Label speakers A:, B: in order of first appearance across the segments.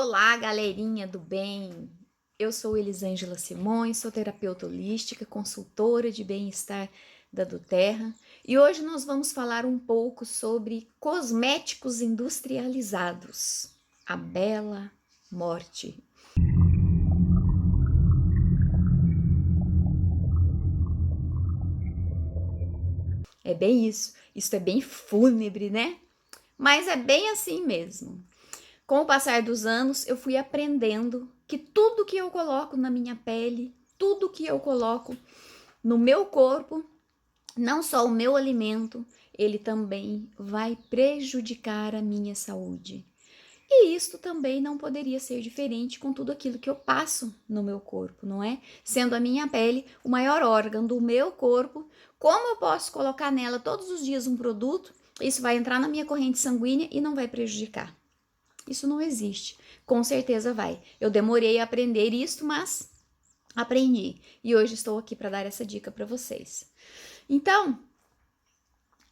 A: Olá, galerinha do bem! Eu sou Elisângela Simões, sou terapeuta holística, consultora de bem-estar da Duterra e hoje nós vamos falar um pouco sobre cosméticos industrializados, a bela morte. É bem isso é bem fúnebre, né? Mas é bem assim mesmo. Com o passar dos anos, eu fui aprendendo que tudo que eu coloco na minha pele, tudo que eu coloco no meu corpo, não só o meu alimento, ele também vai prejudicar a minha saúde. E isto também não poderia ser diferente com tudo aquilo que eu passo no meu corpo, não é? Sendo a minha pele o maior órgão do meu corpo, como eu posso colocar nela todos os dias um produto? Isso vai entrar na minha corrente sanguínea e não vai prejudicar. Isso não existe. Com certeza vai. Eu demorei a aprender isso, mas aprendi. E hoje estou aqui para dar essa dica para vocês. Então,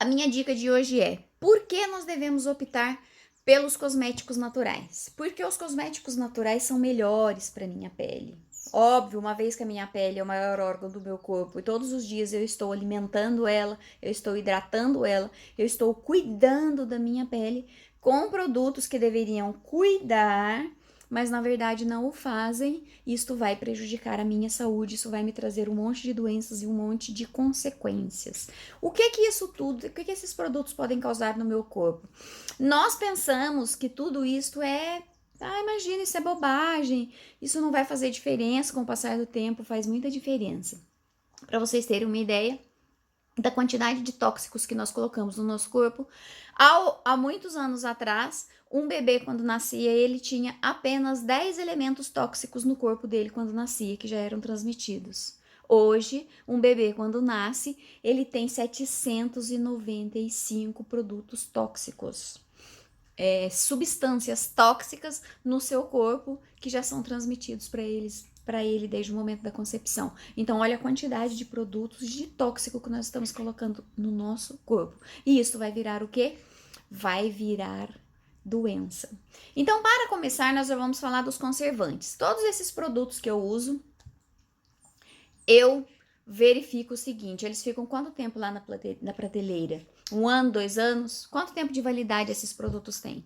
A: a minha dica de hoje é: por que nós devemos optar pelos cosméticos naturais? Porque os cosméticos naturais são melhores para minha pele. Óbvio, uma vez que a minha pele é o maior órgão do meu corpo e todos os dias eu estou alimentando ela, eu estou hidratando ela, eu estou cuidando da minha pele com produtos que deveriam cuidar, mas na verdade não o fazem, isto vai prejudicar a minha saúde, isso vai me trazer um monte de doenças e um monte de consequências. O que isso tudo, o que esses produtos podem causar no meu corpo? Nós pensamos que tudo isto imagina, isso é bobagem, isso não vai fazer diferença com o passar do tempo, faz muita diferença. Para vocês terem uma ideia da quantidade de tóxicos que nós colocamos no nosso corpo, há muitos anos atrás, um bebê quando nascia, ele tinha apenas 10 elementos tóxicos no corpo dele quando nascia, que já eram transmitidos. Hoje, um bebê quando nasce, ele tem 795 produtos tóxicos. Substâncias tóxicas no seu corpo que já são transmitidos para ele desde o momento da concepção. Então, olha a quantidade de produtos de tóxico que nós estamos colocando no nosso corpo. E isso vai virar o quê? Vai virar doença. Então, para começar, nós já vamos falar dos conservantes. Todos esses produtos que eu uso, eu verifico o seguinte: eles ficam quanto tempo lá na prateleira? 1 ano, 2 anos? Quanto tempo de validade esses produtos têm?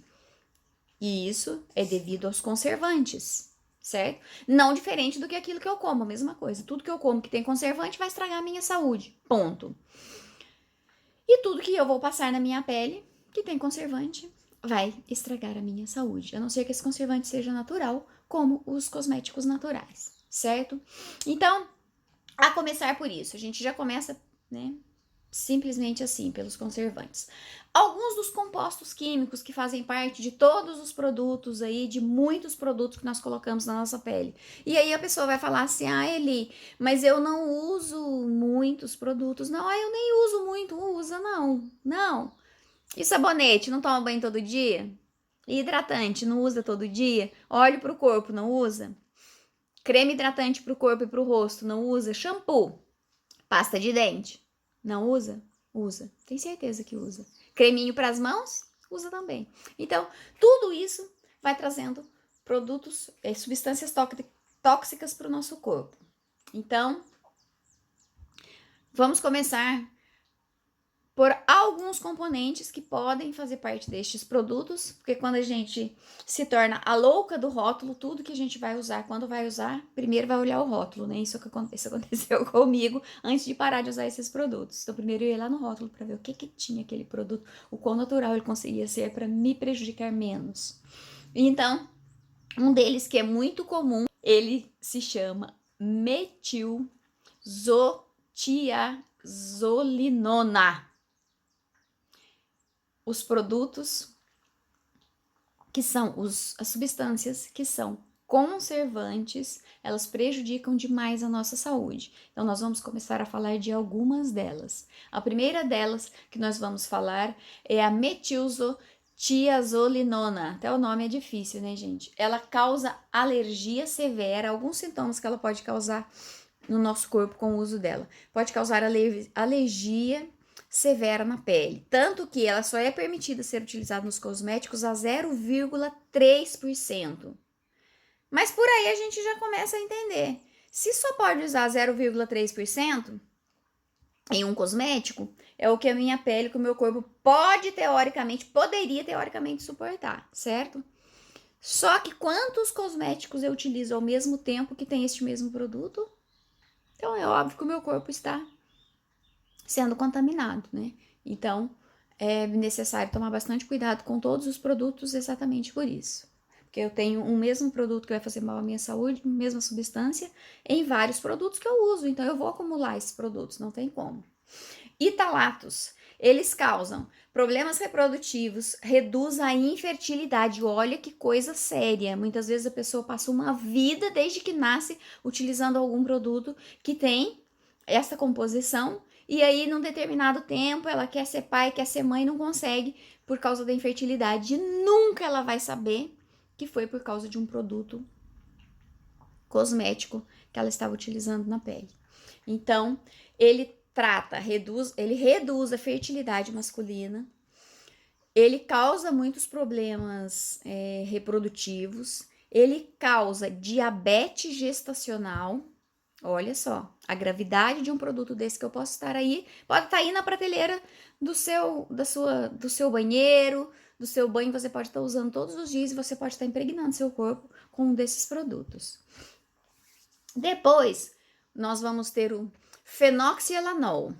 A: E isso é devido aos conservantes, certo? Não diferente do que aquilo que eu como, a mesma coisa. Tudo que eu como que tem conservante vai estragar a minha saúde, ponto. E tudo que eu vou passar na minha pele que tem conservante vai estragar a minha saúde, a não ser que esse conservante seja natural, como os cosméticos naturais, certo? Então, a começar por isso, a gente já começa, né, simplesmente assim, pelos conservantes. Alguns dos compostos químicos que fazem parte de todos os produtos aí, de muitos produtos que nós colocamos na nossa pele. E aí a pessoa vai falar assim: ah, Eli, mas eu não uso muitos produtos. Não, eu nem uso muito. Usa não, não. E sabonete, não toma banho todo dia? E hidratante, não usa todo dia? Óleo pro corpo, não usa? Creme hidratante pro corpo e pro rosto, não usa? Shampoo, pasta de dente, não usa? Usa. Tem certeza que usa. Creminho para as mãos? Usa também. Então, tudo isso vai trazendo produtos, substâncias tóxicas para o nosso corpo. Então, vamos começar por alguns componentes que podem fazer parte destes produtos, porque quando a gente se torna a louca do rótulo, tudo que a gente vai usar, quando vai usar, primeiro vai olhar o rótulo, né? Isso aconteceu comigo antes de parar de usar esses produtos. Então, primeiro eu ia lá no rótulo para ver o que tinha aquele produto, o quão natural ele conseguia ser para me prejudicar menos. Então, um deles que é muito comum, ele se chama metilzotiazolinona. Os produtos que são as substâncias que são conservantes, elas prejudicam demais a nossa saúde. Então, nós vamos começar a falar de algumas delas. A primeira delas que nós vamos falar é a metilzotiazolinona. Até o nome é difícil, né, gente? Ela causa alergia severa, alguns sintomas que ela pode causar no nosso corpo com o uso dela. Pode causar alergia severa na pele, tanto que ela só é permitida ser utilizada nos cosméticos a 0,3%. Mas por aí a gente já começa a entender. Se só pode usar 0,3% em um cosmético, é o que a minha pele, que o meu corpo poderia teoricamente suportar, certo? Só que quantos cosméticos eu utilizo ao mesmo tempo que tem este mesmo produto? Então é óbvio que o meu corpo está sendo contaminado, né? Então é necessário tomar bastante cuidado com todos os produtos exatamente por isso. Porque eu tenho um mesmo produto que vai fazer mal à minha saúde, mesma substância, em vários produtos que eu uso. Então eu vou acumular esses produtos, não tem como. Italatos, eles causam problemas reprodutivos, reduz a infertilidade. Olha que coisa séria. Muitas vezes a pessoa passa uma vida desde que nasce utilizando algum produto que tem essa composição e aí num determinado tempo ela quer ser pai, quer ser mãe, não consegue por causa da infertilidade. E nunca ela vai saber que foi por causa de um produto cosmético que ela estava utilizando na pele. Então, ele reduz a fertilidade masculina, ele causa muitos problemas reprodutivos, ele causa diabetes gestacional. Olha só, a gravidade de um produto desse que eu posso estar aí, pode estar aí na prateleira do seu banheiro, do seu banho, você pode estar usando todos os dias e você pode estar impregnando seu corpo com um desses produtos. Depois, nós vamos ter o fenoxielanol.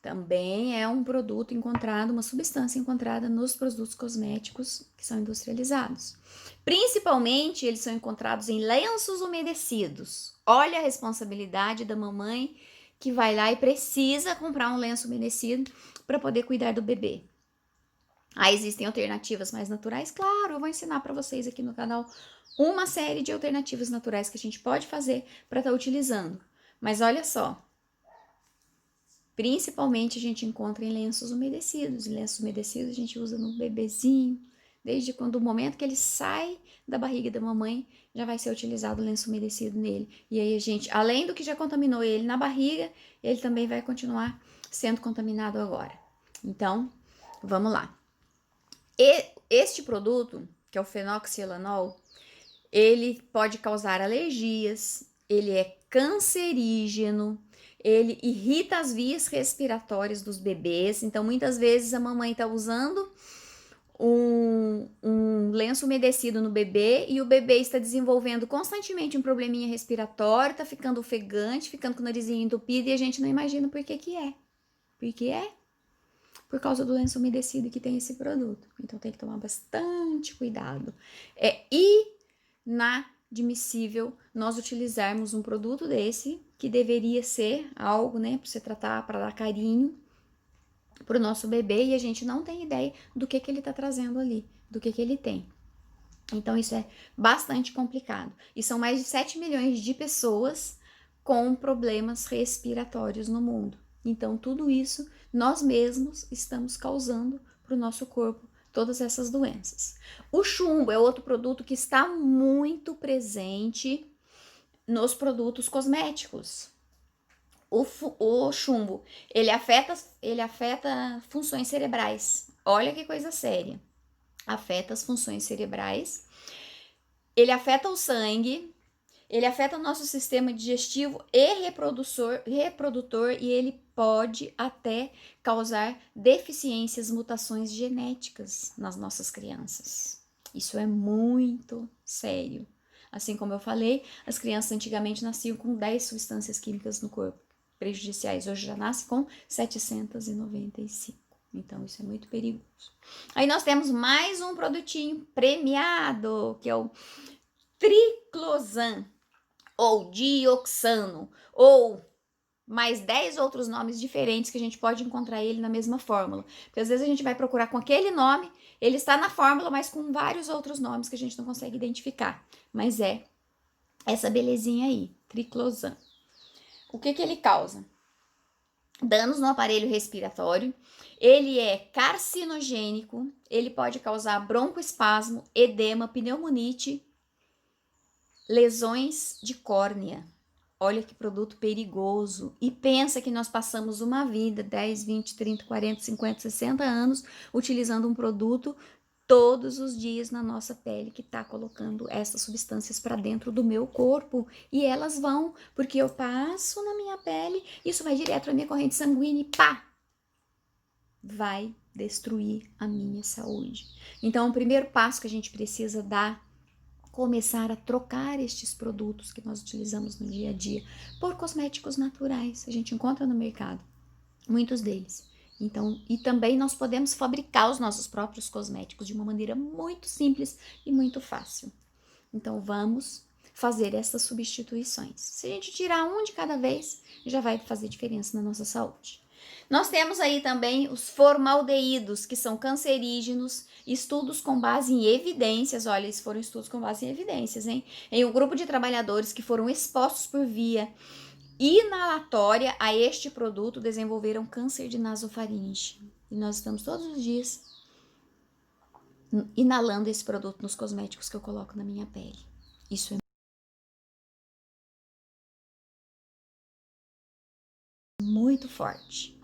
A: Também é um produto encontrado, uma substância encontrada nos produtos cosméticos que são industrializados. Principalmente, eles são encontrados em lenços umedecidos. Olha a responsabilidade da mamãe que vai lá e precisa comprar um lenço umedecido para poder cuidar do bebê. Aí existem alternativas mais naturais? Claro, eu vou ensinar para vocês aqui no canal uma série de alternativas naturais que a gente pode fazer para estar utilizando. Mas olha só, principalmente a gente encontra em lenços umedecidos. Em lenços umedecidos a gente usa no bebezinho, desde quando o momento que ele sai da barriga da mamãe, já vai ser utilizado o lenço umedecido nele. E aí a gente, além do que já contaminou ele na barriga, ele também vai continuar sendo contaminado agora. Então, vamos lá. Este produto, que é o fenoxielanol, ele pode causar alergias, ele é cancerígeno, ele irrita as vias respiratórias dos bebês. Então, muitas vezes a mamãe está usando um lenço umedecido no bebê e o bebê está desenvolvendo constantemente um probleminha respiratório, está ficando ofegante, ficando com o narizinho entupido e a gente não imagina por que é. Por que é? Por causa do lenço umedecido que tem esse produto. Então tem que tomar bastante cuidado. É inadmissível nós utilizarmos um produto desse, que deveria ser algo, né, para você tratar, para dar carinho para o nosso bebê, e a gente não tem ideia do que ele está trazendo ali, do que ele tem. Então isso é bastante complicado. E são mais de 7 milhões de pessoas com problemas respiratórios no mundo. Então tudo isso nós mesmos estamos causando para o nosso corpo, todas essas doenças. O chumbo é outro produto que está muito presente nos produtos cosméticos. O chumbo, ele afeta funções cerebrais. Olha que coisa séria. Afeta as funções cerebrais. Ele afeta o sangue, ele afeta o nosso sistema digestivo e reprodutor e ele pode até causar deficiências, mutações genéticas nas nossas crianças. Isso é muito sério. Assim como eu falei, as crianças antigamente nasciam com 10 substâncias químicas no corpo prejudiciais. Hoje já nasce com 795. Então, isso é muito perigoso. Aí nós temos mais um produtinho premiado, que é o triclosan, ou dioxano, ou mais 10 outros nomes diferentes que a gente pode encontrar ele na mesma fórmula. Porque às vezes a gente vai procurar com aquele nome, ele está na fórmula, mas com vários outros nomes que a gente não consegue identificar. Mas é essa belezinha aí, triclosan. O que ele causa? Danos no aparelho respiratório, ele é carcinogênico, ele pode causar broncoespasmo, edema, pneumonite, lesões de córnea. Olha que produto perigoso. E pensa que nós passamos uma vida, 10, 20, 30, 40, 50, 60 anos, utilizando um produto todos os dias na nossa pele que está colocando essas substâncias para dentro do meu corpo. E elas vão, porque eu passo na minha pele, isso vai direto na minha corrente sanguínea e pá! Vai destruir a minha saúde. Então, o primeiro passo que a gente precisa dar, começar a trocar estes produtos que nós utilizamos no dia a dia por cosméticos naturais. A gente encontra no mercado muitos deles. Então, e também nós podemos fabricar os nossos próprios cosméticos de uma maneira muito simples e muito fácil. Então, vamos fazer essas substituições. Se a gente tirar um de cada vez, já vai fazer diferença na nossa saúde. Nós temos aí também os formaldeídos, que são cancerígenos, estudos com base em evidências, olha, esses foram estudos com base em evidências, hein? Em um grupo de trabalhadores que foram expostos por via inalatória a este produto, desenvolveram câncer de nasofaringe. E nós estamos todos os dias inalando esse produto nos cosméticos que eu coloco na minha pele. Isso é muito forte.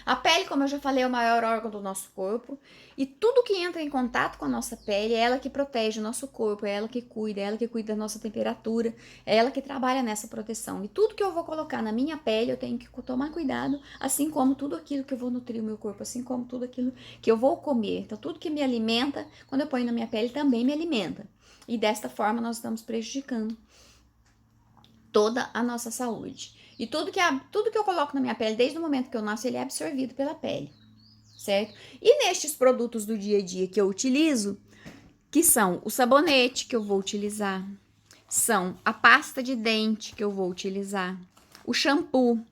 A: A pele, como eu já falei, é o maior órgão do nosso corpo e tudo que entra em contato com a nossa pele é ela que protege o nosso corpo, é ela que cuida da nossa temperatura, é ela que trabalha nessa proteção. E tudo que eu vou colocar na minha pele, eu tenho que tomar cuidado, assim como tudo aquilo que eu vou nutrir o meu corpo, assim como tudo aquilo que eu vou comer. Então, tudo que me alimenta, quando eu ponho na minha pele, também me alimenta. E desta forma, nós estamos prejudicando toda a nossa saúde. E tudo que eu coloco na minha pele, desde o momento que eu nasço, ele é absorvido pela pele, certo? E nestes produtos do dia a dia que eu utilizo, que são o sabonete que eu vou utilizar, são a pasta de dente que eu vou utilizar, o shampoo,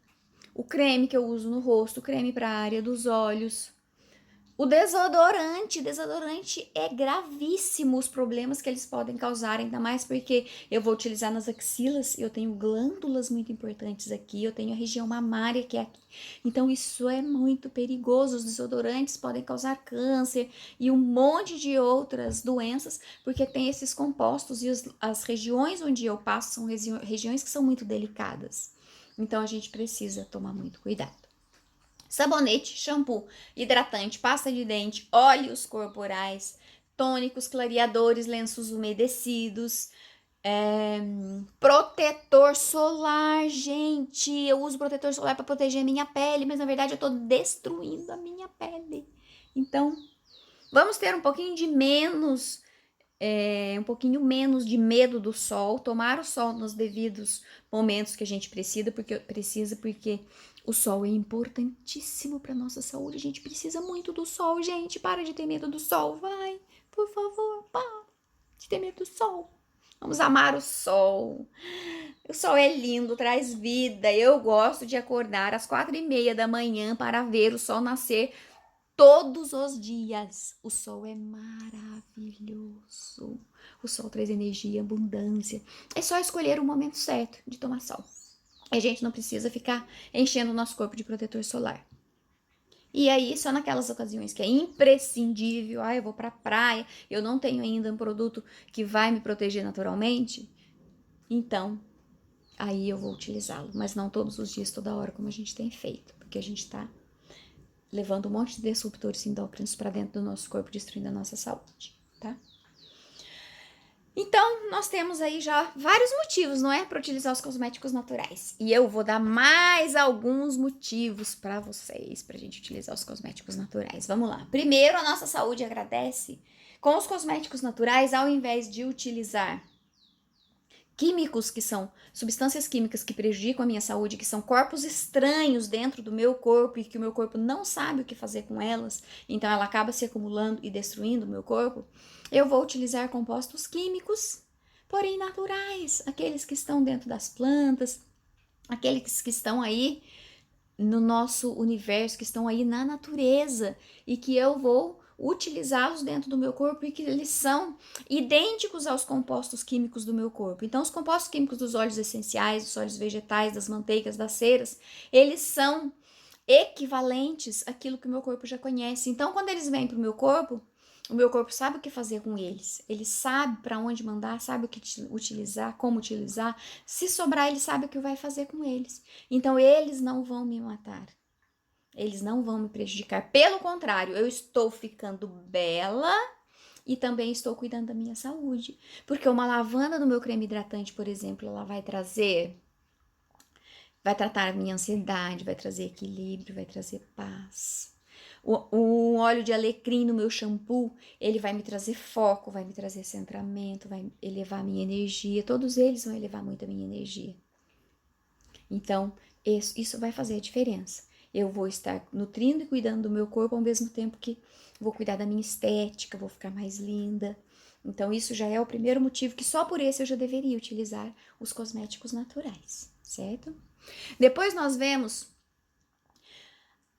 A: o creme que eu uso no rosto, o creme para a área dos olhos, o desodorante é gravíssimo os problemas que eles podem causar, ainda mais porque eu vou utilizar nas axilas, eu tenho glândulas muito importantes aqui, eu tenho a região mamária que é aqui. Então isso é muito perigoso, os desodorantes podem causar câncer e um monte de outras doenças, porque tem esses compostos e as regiões onde eu passo são regiões que são muito delicadas. Então a gente precisa tomar muito cuidado. Sabonete, shampoo, hidratante, pasta de dente, óleos corporais, tônicos, clareadores, lenços umedecidos, protetor solar, gente. Eu uso protetor solar para proteger a minha pele, mas na verdade eu tô destruindo a minha pele. Então, vamos ter um pouquinho menos de medo do sol, tomar o sol nos devidos momentos que a gente porque o sol é importantíssimo para nossa saúde. A gente precisa muito do sol, gente. Para de ter medo do sol, vai. Por favor, para de ter medo do sol. Vamos amar o sol. O sol é lindo, traz vida. Eu gosto de acordar às 4:30 da manhã para ver o sol nascer todos os dias. O sol é maravilhoso. O sol traz energia, abundância. É só escolher o momento certo de tomar sol. A gente não precisa ficar enchendo o nosso corpo de protetor solar. E aí, só naquelas ocasiões que é imprescindível, eu vou pra praia, eu não tenho ainda um produto que vai me proteger naturalmente, então, aí eu vou utilizá-lo. Mas não todos os dias, toda hora, como a gente tem feito, porque a gente tá levando um monte de disruptores endócrinos para dentro do nosso corpo, destruindo a nossa saúde, tá? Então, nós temos aí já vários motivos, não é? Para utilizar os cosméticos naturais. E eu vou dar mais alguns motivos para vocês, para a gente utilizar os cosméticos naturais. Vamos lá. Primeiro, a nossa saúde agradece com os cosméticos naturais, ao invés de utilizar químicos, que são substâncias químicas que prejudicam a minha saúde, que são corpos estranhos dentro do meu corpo e que o meu corpo não sabe o que fazer com elas, então ela acaba se acumulando e destruindo o meu corpo, eu vou utilizar compostos químicos, porém naturais, aqueles que estão dentro das plantas, aqueles que estão aí no nosso universo, que estão aí na natureza e que eu vou utilizá-los dentro do meu corpo e que eles são idênticos aos compostos químicos do meu corpo. Então, os compostos químicos dos óleos essenciais, dos óleos vegetais, das manteigas, das ceras, eles são equivalentes àquilo que o meu corpo já conhece. Então, quando eles vêm para o meu corpo sabe o que fazer com eles. Ele sabe para onde mandar, sabe o que utilizar, como utilizar. Se sobrar, ele sabe o que vai fazer com eles. Então, eles não vão me matar. Eles não vão me prejudicar. Pelo contrário, eu estou ficando bela e também estou cuidando da minha saúde. Porque uma lavanda no meu creme hidratante, por exemplo, ela vai tratar a minha ansiedade, vai trazer equilíbrio, vai trazer paz. O óleo de alecrim no meu shampoo, ele vai me trazer foco, vai me trazer centramento, vai elevar a minha energia. Todos eles vão elevar muito a minha energia. Então, isso vai fazer a diferença. Eu vou estar nutrindo e cuidando do meu corpo ao mesmo tempo que vou cuidar da minha estética, vou ficar mais linda. Então, isso já é o primeiro motivo que só por esse eu já deveria utilizar os cosméticos naturais, certo? Depois nós vemos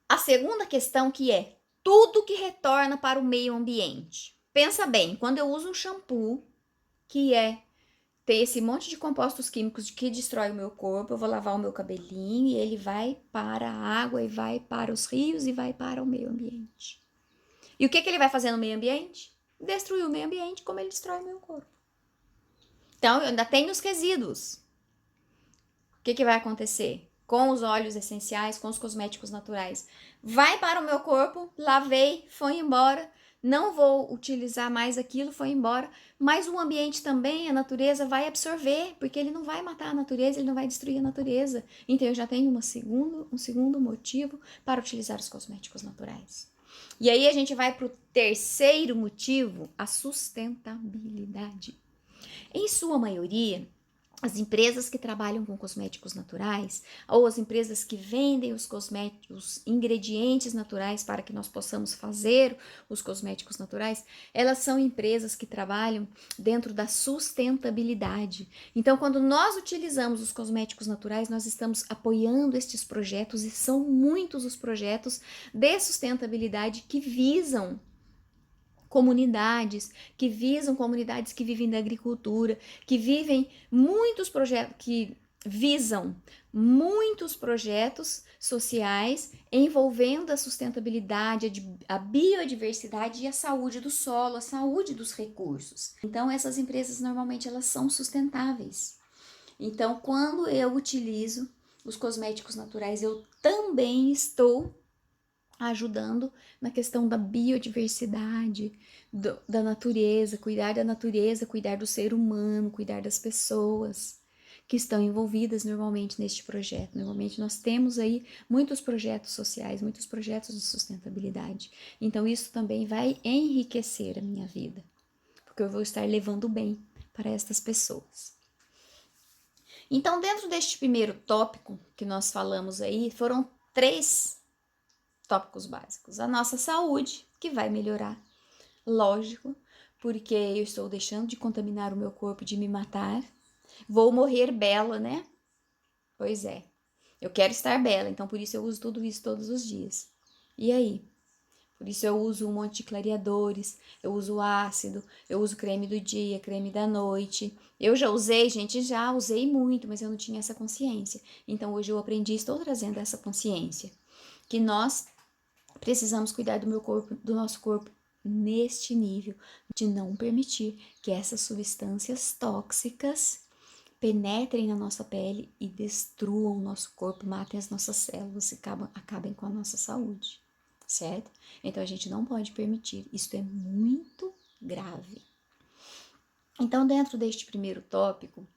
A: a segunda questão, que é tudo que retorna para o meio ambiente. Pensa bem, quando eu uso um shampoo que tem esse monte de compostos químicos que destrói o meu corpo, eu vou lavar o meu cabelinho e ele vai para a água e vai para os rios e vai para o meio ambiente. E o que ele vai fazer no meio ambiente? Destruir o meio ambiente como ele destrói o meu corpo. Então, eu ainda tenho os resíduos. O que vai acontecer? Com os óleos essenciais, com os cosméticos naturais. Vai para o meu corpo, lavei, foi embora, não vou utilizar mais aquilo, foi embora, mas o ambiente também, a natureza vai absorver, porque ele não vai matar a natureza, ele não vai destruir a natureza. Então eu já tenho um segundo motivo para utilizar os cosméticos naturais. E aí a gente vai para o terceiro motivo, a sustentabilidade. Em sua maioria, as empresas que trabalham com cosméticos naturais ou as empresas que vendem os cosméticos, os ingredientes naturais para que nós possamos fazer os cosméticos naturais, elas são empresas que trabalham dentro da sustentabilidade. Então, quando nós utilizamos os cosméticos naturais, nós estamos apoiando estes projetos e são muitos os projetos de sustentabilidade que visam comunidades que vivem da agricultura, que vivem muitos projetos, que visam muitos projetos sociais envolvendo a sustentabilidade, a biodiversidade e a saúde do solo, a saúde dos recursos. Então, essas empresas normalmente elas são sustentáveis. Então, quando eu utilizo os cosméticos naturais, eu também estou ajudando na questão da biodiversidade, da natureza, cuidar do ser humano, cuidar das pessoas que estão envolvidas normalmente neste projeto. Normalmente nós temos aí muitos projetos sociais, muitos projetos de sustentabilidade. Então isso também vai enriquecer a minha vida, porque eu vou estar levando bem para estas pessoas. Então, dentro deste primeiro tópico que nós falamos aí, foram 3 tópicos básicos. A nossa saúde, que vai melhorar, lógico, porque eu estou deixando de contaminar o meu corpo, de me matar. Vou morrer bela, né? Pois é. Eu quero estar bela, então por isso eu uso tudo isso todos os dias. E aí? Por isso eu uso um monte de clareadores, eu uso ácido, eu uso creme do dia, creme da noite. Eu já usei, gente, já usei muito, mas eu não tinha essa consciência. Então hoje eu aprendi, estou trazendo essa consciência. Que nós precisamos cuidar do meu corpo, do nosso corpo neste nível, de não permitir que essas substâncias tóxicas penetrem na nossa pele e destruam o nosso corpo, matem as nossas células e acabem com a nossa saúde, certo? Então a gente não pode permitir, isso é muito grave. Então, dentro deste primeiro tópico,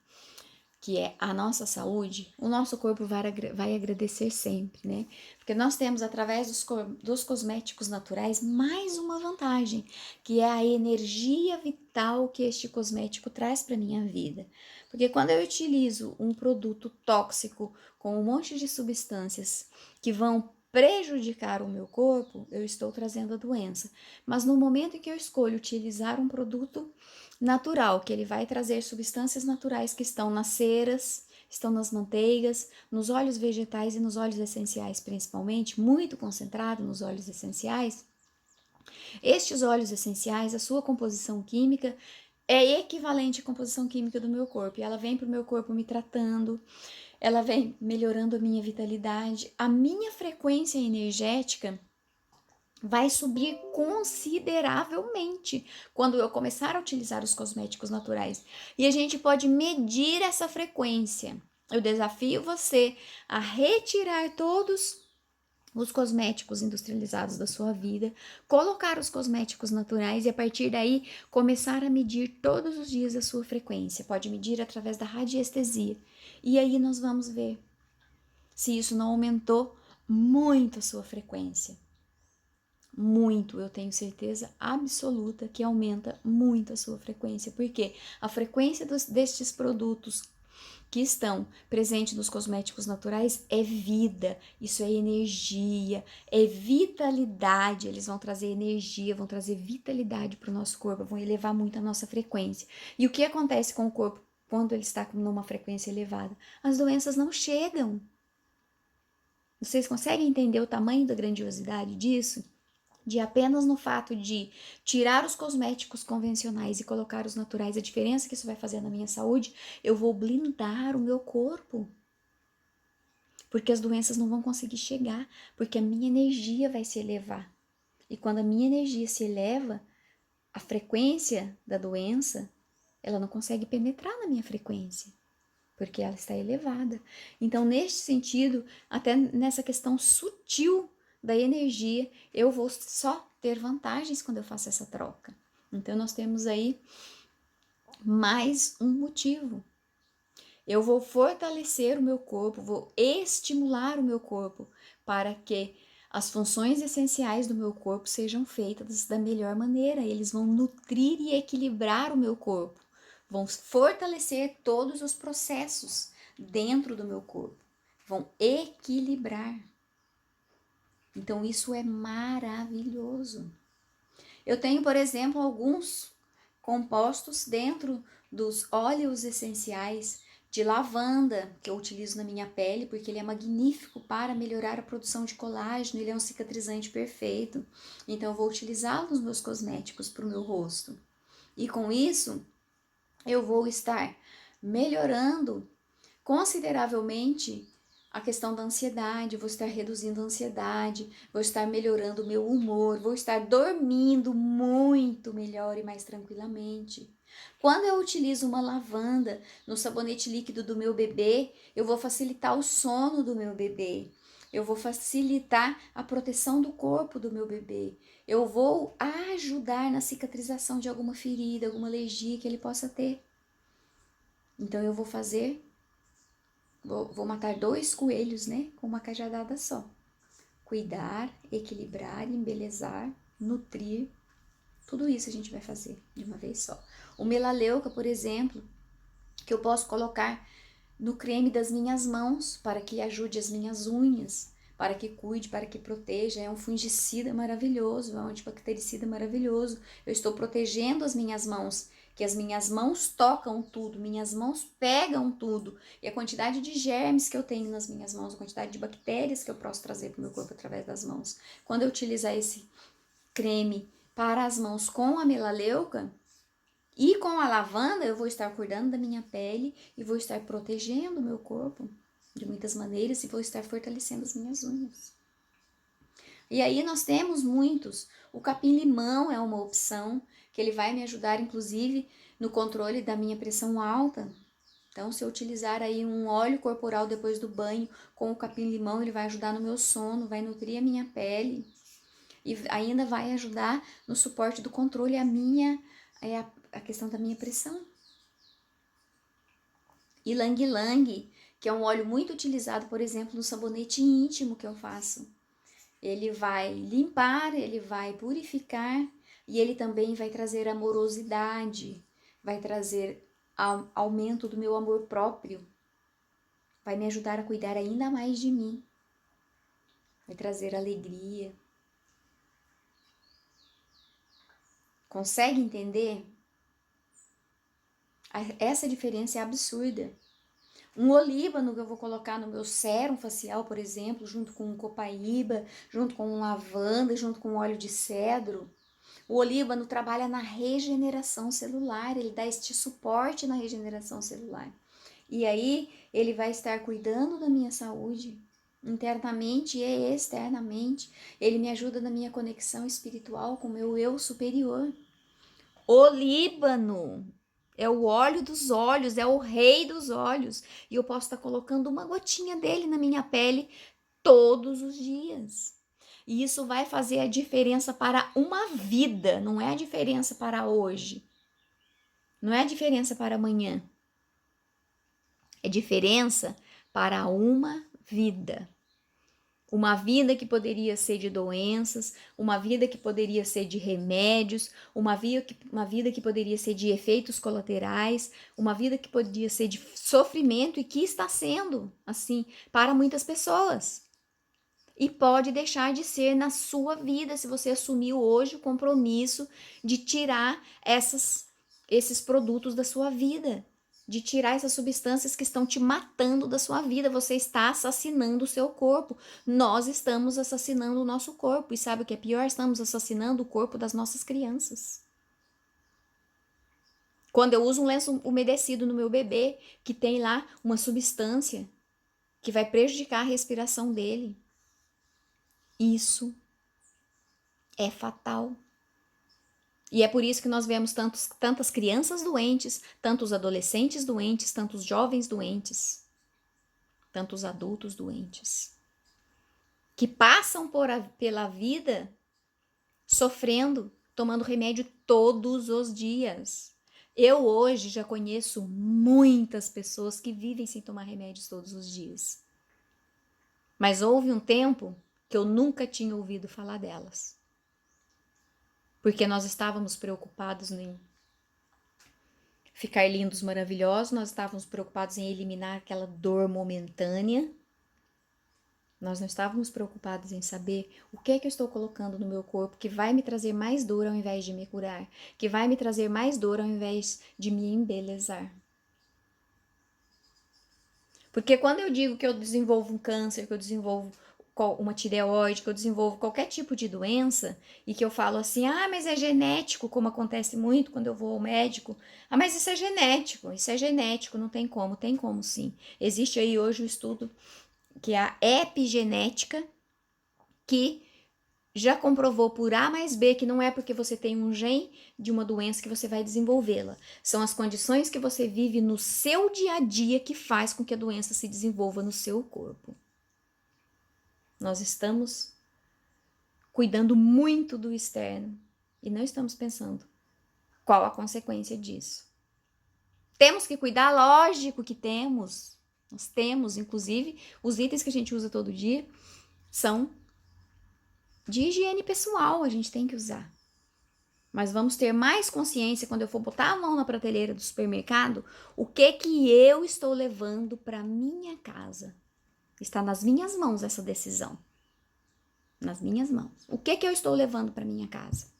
A: que é a nossa saúde, o nosso corpo vai agradecer sempre, né? Porque nós temos, através dos cosméticos naturais, mais uma vantagem, que é a energia vital que este cosmético traz para minha vida. Porque quando eu utilizo um produto tóxico com um monte de substâncias que vão prejudicar o meu corpo, eu estou trazendo a doença. Mas no momento em que eu escolho utilizar um produto natural, que ele vai trazer substâncias naturais que estão nas ceras, estão nas manteigas, nos óleos vegetais e nos óleos essenciais, principalmente, muito concentrado nos óleos essenciais. Estes óleos essenciais, a sua composição química é equivalente à composição química do meu corpo, e ela vem para o meu corpo me tratando, ela vem melhorando a minha vitalidade, a minha frequência energética vai subir consideravelmente quando eu começar a utilizar os cosméticos naturais. E a gente pode medir essa frequência. Eu desafio você a retirar todos os cosméticos industrializados da sua vida, colocar os cosméticos naturais e a partir daí começar a medir todos os dias a sua frequência. Pode medir através da radiestesia. E aí nós vamos ver se isso não aumentou muito a sua frequência. Muito, eu tenho certeza absoluta que aumenta muito a sua frequência, porque a frequência destes produtos que estão presentes nos cosméticos naturais é vida, isso é energia, é vitalidade. Eles vão trazer energia, vão trazer vitalidade para o nosso corpo, vão elevar muito a nossa frequência. E o que acontece com o corpo quando ele está numa frequência elevada? As doenças não chegam. Vocês conseguem entender o tamanho da grandiosidade disso? De apenas no fato de tirar os cosméticos convencionais e colocar os naturais, a diferença que isso vai fazer na minha saúde, eu vou blindar o meu corpo. Porque as doenças não vão conseguir chegar, porque a minha energia vai se elevar. E quando a minha energia se eleva, a frequência da doença, ela não consegue penetrar na minha frequência, porque ela está elevada. Então, neste sentido, até nessa questão sutil da energia, eu vou só ter vantagens quando eu faço essa troca. Então, nós temos aí mais um motivo. Eu vou fortalecer o meu corpo, vou estimular o meu corpo para que as funções essenciais do meu corpo sejam feitas da melhor maneira. Eles vão nutrir e equilibrar o meu corpo, vão fortalecer todos os processos dentro do meu corpo, vão equilibrar. Então, isso é maravilhoso. Eu tenho, por exemplo, alguns compostos dentro dos óleos essenciais de lavanda que eu utilizo na minha pele, porque ele é magnífico para melhorar a produção de colágeno, ele é um cicatrizante perfeito. Então, eu vou utilizá-lo nos meus cosméticos para o meu rosto. E com isso, eu vou estar melhorando consideravelmente a questão da ansiedade, vou estar reduzindo a ansiedade, vou estar melhorando o meu humor, vou estar dormindo muito melhor e mais tranquilamente. Quando eu utilizo uma lavanda no sabonete líquido do meu bebê, eu vou facilitar o sono do meu bebê. Eu vou facilitar a proteção do corpo do meu bebê. Eu vou ajudar na cicatrização de alguma ferida, alguma alergia que ele possa ter. Então eu vou matar 2 coelhos, né? Com uma cajadada só. Cuidar, equilibrar, embelezar, nutrir. Tudo isso a gente vai fazer de uma vez só. O melaleuca, por exemplo, que eu posso colocar no creme das minhas mãos para que ajude as minhas unhas, para que cuide, para que proteja. É um fungicida maravilhoso, é um antibactericida maravilhoso. Eu estou protegendo as minhas mãos, que as minhas mãos tocam tudo, minhas mãos pegam tudo. E a quantidade de germes que eu tenho nas minhas mãos, a quantidade de bactérias que eu posso trazer para o meu corpo através das mãos. Quando eu utilizar esse creme para as mãos com a melaleuca e com a lavanda, eu vou estar cuidando da minha pele e vou estar protegendo o meu corpo de muitas maneiras e vou estar fortalecendo as minhas unhas. E aí nós temos muitos. O capim-limão é uma opção que ele vai me ajudar, inclusive, no controle da minha pressão alta. Então, se eu utilizar aí um óleo corporal depois do banho com o capim-limão, ele vai ajudar no meu sono, vai nutrir a minha pele e ainda vai ajudar no suporte do controle a questão da minha pressão. Ylang-ylang, que é um óleo muito utilizado, por exemplo, no sabonete íntimo que eu faço. Ele vai limpar, ele vai purificar e ele também vai trazer amorosidade, vai trazer aumento do meu amor próprio, vai me ajudar a cuidar ainda mais de mim, vai trazer alegria. Consegue entender? Essa diferença é absurda. Um olíbano que eu vou colocar no meu sérum facial, por exemplo, junto com um copaíba, junto com um lavanda, junto com um óleo de cedro. O olíbano trabalha na regeneração celular, ele dá este suporte na regeneração celular. E aí ele vai estar cuidando da minha saúde, internamente e externamente. Ele me ajuda na minha conexão espiritual com o meu eu superior. Olíbano é o óleo dos olhos, é o rei dos olhos. E eu posso estar colocando uma gotinha dele na minha pele todos os dias. E isso vai fazer a diferença para uma vida, não é a diferença para hoje. Não é a diferença para amanhã. É diferença para uma vida. Uma vida que poderia ser de doenças, uma vida que poderia ser de remédios, uma vida que poderia ser de efeitos colaterais, uma vida que poderia ser de sofrimento e que está sendo assim para muitas pessoas. E pode deixar de ser na sua vida se você assumiu hoje o compromisso de tirar esses produtos da sua vida, de tirar essas substâncias que estão te matando da sua vida. Você está assassinando o seu corpo. Nós estamos assassinando o nosso corpo. E sabe o que é pior? Estamos assassinando o corpo das nossas crianças. Quando eu uso um lenço umedecido no meu bebê, que tem lá uma substância que vai prejudicar a respiração dele, isso é fatal. E é por isso que nós vemos tantas crianças doentes, tantos adolescentes doentes, tantos jovens doentes, tantos adultos doentes, que passam pela vida sofrendo, tomando remédio todos os dias. Eu hoje já conheço muitas pessoas que vivem sem tomar remédios todos os dias. Mas houve um tempo que eu nunca tinha ouvido falar delas. Porque nós estávamos preocupados em ficar lindos, maravilhosos, nós estávamos preocupados em eliminar aquela dor momentânea. Nós não estávamos preocupados em saber o que é que eu estou colocando no meu corpo que vai me trazer mais dor ao invés de me curar, que vai me trazer mais dor ao invés de me embelezar. Porque quando eu digo que eu desenvolvo um câncer, que eu desenvolvo uma tireoide, que eu desenvolvo qualquer tipo de doença, e que eu falo assim, mas é genético, como acontece muito quando eu vou ao médico. Mas isso é genético, não tem como sim. Existe aí hoje o estudo que é a epigenética, que já comprovou por A mais B que não é porque você tem um gene de uma doença que você vai desenvolvê-la. São as condições que você vive no seu dia a dia que faz com que a doença se desenvolva no seu corpo. Nós estamos cuidando muito do externo e não estamos pensando qual a consequência disso. Temos que cuidar? Lógico que temos. Nós temos, inclusive, os itens que a gente usa todo dia são de higiene pessoal, a gente tem que usar. Mas vamos ter mais consciência quando eu for botar a mão na prateleira do supermercado, o que eu estou levando para minha casa. Está nas minhas mãos essa decisão. Nas minhas mãos. O que eu estou levando para minha casa?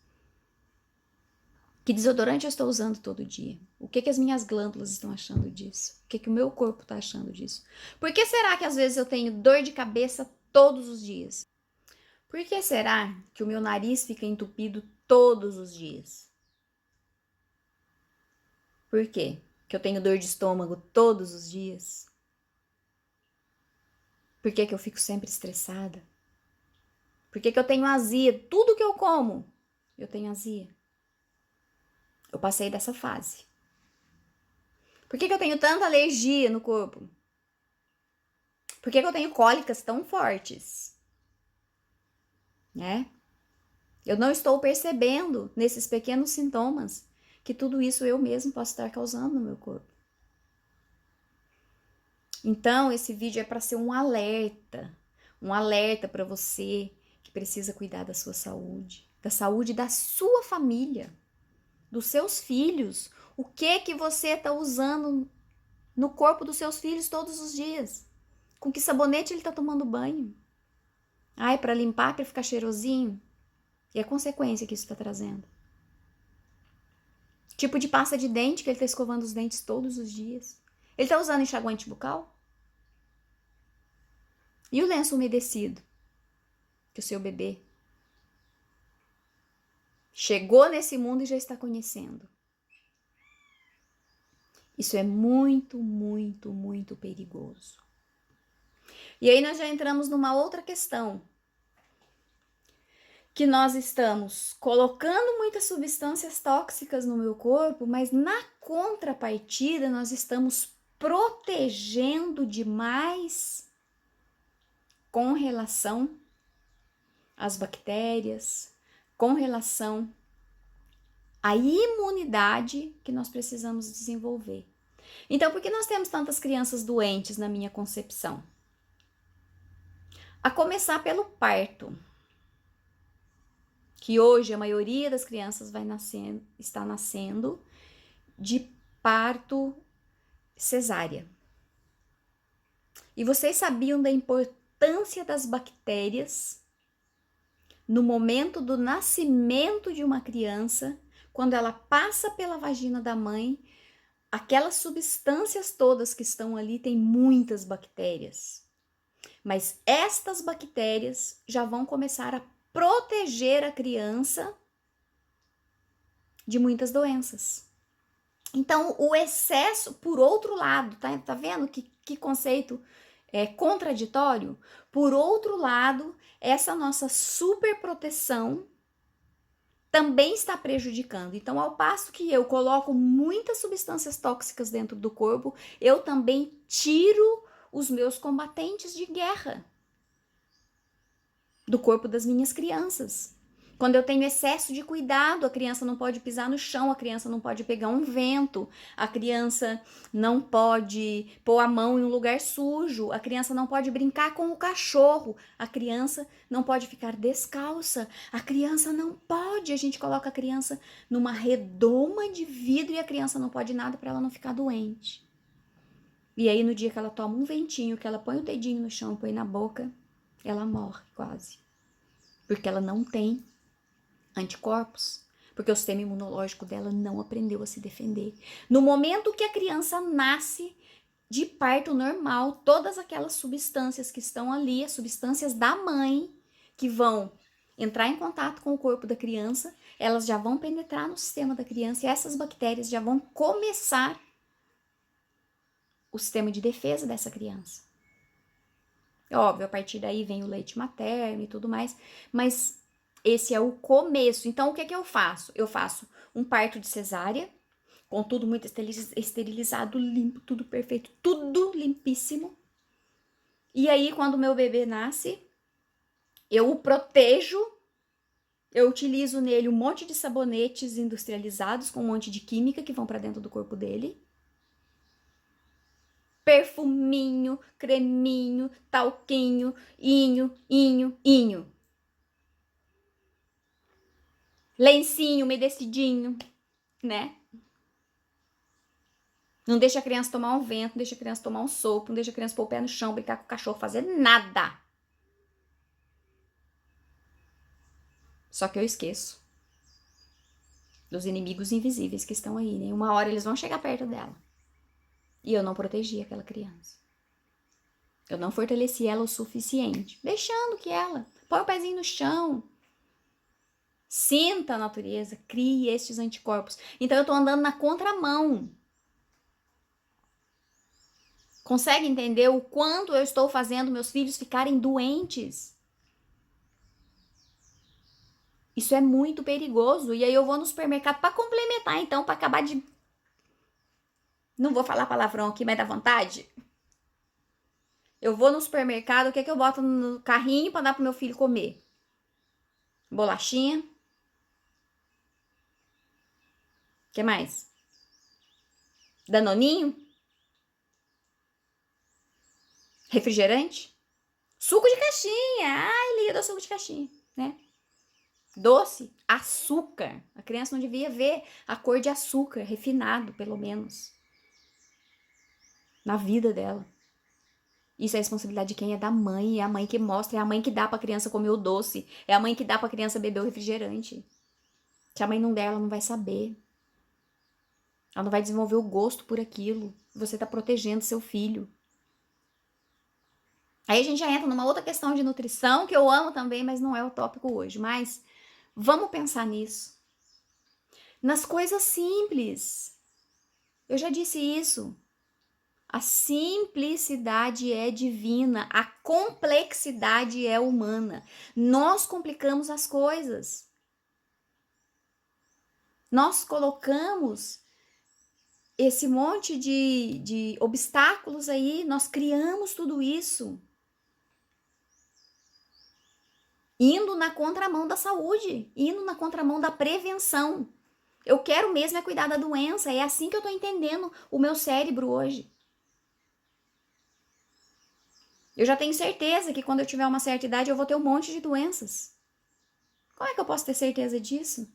A: Que desodorante eu estou usando todo dia? O que as minhas glândulas estão achando disso? O que o meu corpo está achando disso? Por que será que às vezes eu tenho dor de cabeça todos os dias? Por que será que o meu nariz fica entupido todos os dias? Por quê? Que eu tenho dor de estômago todos os dias? Por que eu fico sempre estressada? Por que eu tenho azia? Tudo que eu como, eu tenho azia. Eu passei dessa fase. Por que eu tenho tanta alergia no corpo? Por que eu tenho cólicas tão fortes? Né? Eu não estou percebendo nesses pequenos sintomas que tudo isso eu mesmo posso estar causando no meu corpo. Então, esse vídeo é para ser um alerta para você que precisa cuidar da sua saúde, da saúde da sua família, dos seus filhos. O que você está usando no corpo dos seus filhos todos os dias? Com que sabonete ele está tomando banho? É para limpar, para ficar cheirosinho? E a consequência que isso está trazendo? Tipo de pasta de dente que ele está escovando os dentes todos os dias? Ele está usando enxaguante bucal? E o lenço umedecido que o seu bebê chegou nesse mundo e já está conhecendo? Isso é muito, muito, muito perigoso. E aí nós já entramos numa outra questão. Que nós estamos colocando muitas substâncias tóxicas no meu corpo, mas na contrapartida nós estamos protegendo demais com relação às bactérias, com relação à imunidade que nós precisamos desenvolver. Então, por que nós temos tantas crianças doentes na minha concepção? A começar pelo parto, que hoje a maioria das crianças está nascendo de parto cesárea. E vocês sabiam da importância das bactérias no momento do nascimento de uma criança, quando ela passa pela vagina da mãe, aquelas substâncias todas que estão ali têm muitas bactérias. Mas estas bactérias já vão começar a proteger a criança de muitas doenças. Então, o excesso, por outro lado, tá vendo que conceito contraditório? Por outro lado, essa nossa super proteção também está prejudicando. Então, ao passo que eu coloco muitas substâncias tóxicas dentro do corpo, eu também tiro os meus combatentes de guerra do corpo das minhas crianças. Quando eu tenho excesso de cuidado, a criança não pode pisar no chão, a criança não pode pegar um vento, a criança não pode pôr a mão em um lugar sujo, a criança não pode brincar com o cachorro, a criança não pode ficar descalça, a criança não pode, a gente coloca a criança numa redoma de vidro e a criança não pode nada para ela não ficar doente. E aí no dia que ela toma um ventinho, que ela põe o dedinho no chão, põe na boca, ela morre quase. Porque ela não tem anticorpos, porque o sistema imunológico dela não aprendeu a se defender. No momento que a criança nasce de parto normal, todas aquelas substâncias que estão ali, as substâncias da mãe, que vão entrar em contato com o corpo da criança, elas já vão penetrar no sistema da criança e essas bactérias já vão começar o sistema de defesa dessa criança. Óbvio, a partir daí vem o leite materno e tudo mais, mas esse é o começo. Então, o que é que eu faço? Eu faço um parto de cesárea, com tudo muito esterilizado, limpo, tudo perfeito, tudo limpíssimo. E aí, quando o meu bebê nasce, eu o protejo, eu utilizo nele um monte de sabonetes industrializados com um monte de química que vão para dentro do corpo dele. Perfuminho, creminho, talquinho, inho. Lencinho umedecidinho, né? Não deixa a criança tomar um vento, não deixa a criança tomar um sopro, não deixa a criança pôr o pé no chão, brincar com o cachorro, fazer nada. Só que eu esqueço dos inimigos invisíveis que estão aí, né? Uma hora eles vão chegar perto dela. E eu não protegi aquela criança. Eu não fortaleci ela o suficiente, deixando que ela põe o pezinho no chão, sinta a natureza, crie estes anticorpos. Então eu tô andando na contramão. Consegue entender o quanto eu estou fazendo meus filhos ficarem doentes? Isso é muito perigoso. E aí eu vou no supermercado para complementar, então, para acabar de... Não vou falar palavrão aqui, mas dá vontade. Eu vou no supermercado, o que é que eu boto no carrinho para dar pro meu filho comer? Bolachinha. O que mais? Danoninho? Refrigerante? Suco de caixinha. Ai, liga do suco de caixinha, né? Doce, açúcar. A criança não devia ver a cor de açúcar, refinado, pelo menos, na vida dela. Isso é responsabilidade de quem? É da mãe. É a mãe que mostra, é a mãe que dá pra criança comer o doce. É a mãe que dá pra criança beber o refrigerante. Se a mãe não der, ela não vai saber. Ela não vai desenvolver o gosto por aquilo. Você tá protegendo seu filho. Aí a gente já entra numa outra questão de nutrição, que eu amo também, mas não é o tópico hoje. Mas vamos pensar nisso. Nas coisas simples. Eu já disse isso. A simplicidade é divina, a complexidade é humana. Nós complicamos as coisas. Nós colocamos esse monte de obstáculos aí, nós criamos tudo isso. indo na contramão da saúde, indo na contramão da prevenção. Eu quero mesmo é cuidar da doença, é assim que eu tô entendendo o meu cérebro hoje. Eu já tenho certeza que quando eu tiver uma certa idade eu vou ter um monte de doenças. Como é que eu posso ter certeza disso?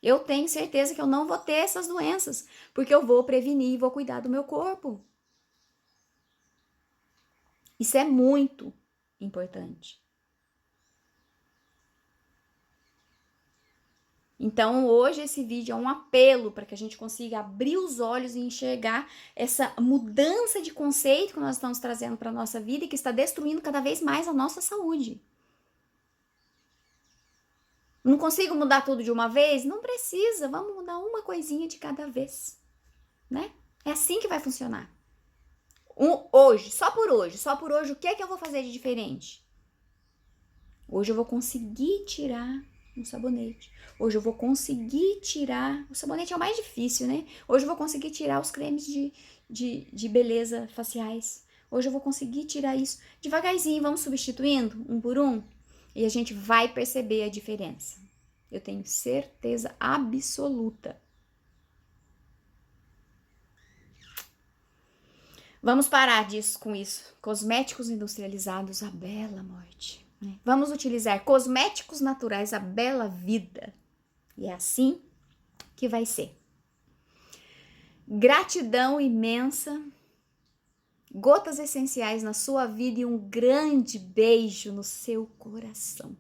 A: Eu tenho certeza que eu não vou ter essas doenças, porque eu vou prevenir e vou cuidar do meu corpo. Isso é muito importante. Então, hoje esse vídeo é um apelo para que a gente consiga abrir os olhos e enxergar essa mudança de conceito que nós estamos trazendo para a nossa vida e que está destruindo cada vez mais a nossa saúde. Não consigo mudar tudo de uma vez? Não precisa, vamos mudar uma coisinha de cada vez, né? É assim que vai funcionar. Hoje, só por hoje, o que é que eu vou fazer de diferente? Hoje eu vou conseguir tirar um sabonete. Hoje eu vou conseguir tirar. O sabonete é o mais difícil, né? Hoje eu vou conseguir tirar os cremes de beleza faciais. Hoje eu vou conseguir tirar isso. Devagarzinho, vamos substituindo um por um. E a gente vai perceber a diferença. Eu tenho certeza absoluta. Vamos parar disso com isso. Cosméticos industrializados, a bela morte. Né? Vamos utilizar cosméticos naturais, a bela vida. E é assim que vai ser. Gratidão imensa, gotas essenciais na sua vida e um grande beijo no seu coração.